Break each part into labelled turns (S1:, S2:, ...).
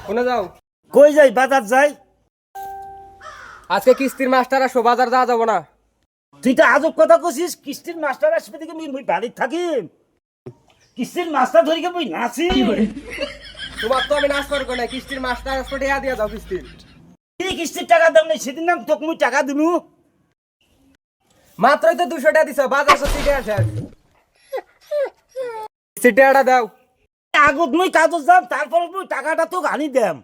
S1: কোনে যাও?
S2: কই যাই? বাজার যাই।
S1: আজকে কিস্তির মাস্টার আসো, বাজার যাওয়া যাবো না।
S2: তুই তো আজব কথা কছিস। কিস্তির মাস্টার আসবে দেখে মুই বাড়িতে থাকি। কিস্তির মাস্টার ধরিকে মুই নাচি।
S1: তোমার তো আমি নাচ করবো না, কিস্তির মাস্টার আসো, টিয়া দিয়া যাও কিস্তির।
S2: কি কিস্তির টাকা দাম নেই? সেদিন নাম তোকে মুই টাকা দিনু।
S1: মাত্রই তো 200 টাকা দিছো, বাজার তো ঠিক আছে। কিস্তির টাকাটা দাও।
S2: আগত মুই কাজত যাম, তারপরে মুই টাকাটা তোকে আনি দেম।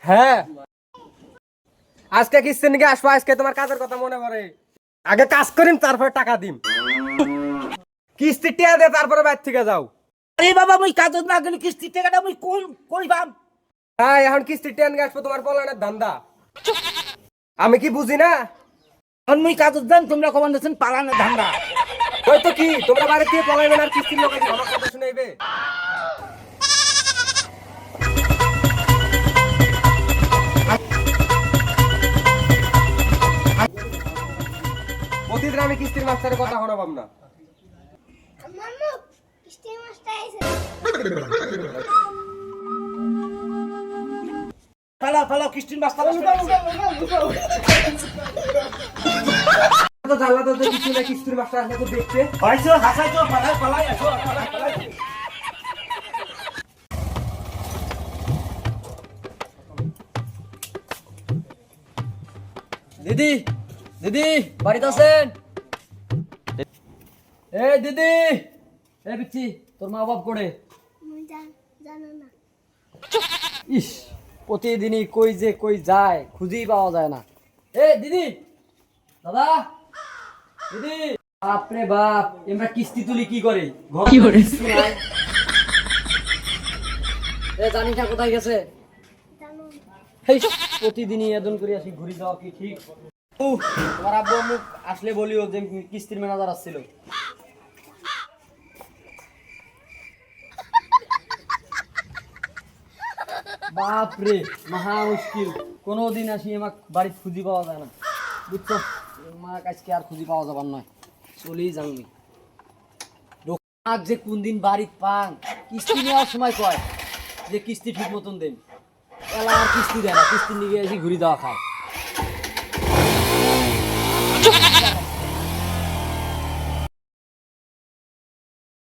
S1: হ্যাঁ, আজকে কিস্তি নিকে আসবো, আজকে তোমার কাজের কথা মনে পড়ে। আগে কাজ করিম, তারপরে টাকা দিম। কিস্তি টিয়া দে, তারপরে বাইর থেকে যাও।
S2: আরে বাবা, মুই কাজত না গেলে কিস্তির টাকাটা মুই কই পাম?
S1: হ্যাঁ, এখন কিস্তি টিয়া নিয়ে আসবো, তোমার পলানের ধান্দা। আমি কি বুঝি না?
S2: এখন মুই কাজত যাম, তোমরা কমান দিচ্ছেন পালানের ধান্দা।
S1: ওই তো কি, তোমরা বাড়ি থেকে পলাইবেন আর কিস্তির লোক আমার কথা শুনাইবে? প্রতিদিন আমি কিস্তির মাস্টারের কথা শোনাবাম না।
S3: মাম্মু কিস্তি মাস্টার আইছে।
S2: পালাও কিস্তির মাস্টার আসবে।
S1: তো জানলা তো কিছু না, কিস্তির মাস্টার আসলে তো দেখতে।
S2: হয়তো হাসাইতো, পালাই আসো।
S4: দিদি দিদি বাড়িতে আছেন? এ দিদি, এ পিচ্ছি, তোর মা বাপ করে?
S3: মুই জানো না।
S4: ইস, প্রতিদিনই কই যে কই যায়, খুঁজেই পাওয়া যায় না। এ দিদি, দাদা, দিদি। বাপরে বাপ, আমরা কিস্তি তুলি কি করে? কি করে? এ জানিস না কোথায় গেছে?
S3: জানো
S4: এই প্রতিদিনই এদন করে আসি, ঘুরি যাওয়া কি ঠিক? তোমার আব্বু আম্মু আসলে বলিও যে কিস্তির ম্যানেজার আসছিল। বাপরে, মহা মুশকিল। কোনোদিন আসি আমাকে বাড়িতে খুঁজি পাওয়া যায় না, বুঝছো? আমার আজকে আর খুঁজি পাওয়া যাবার নয়, চলেই যাবি। আর যে কোন দিন বাড়িতে পান, কিস্তি নেওয়ার সময় কয় যে কিস্তি ঠিক মতন দেন, এলা আর কিস্তি দেয় না, কিস্তি নিয়ে এসে ঘুরি দেওয়া খায়।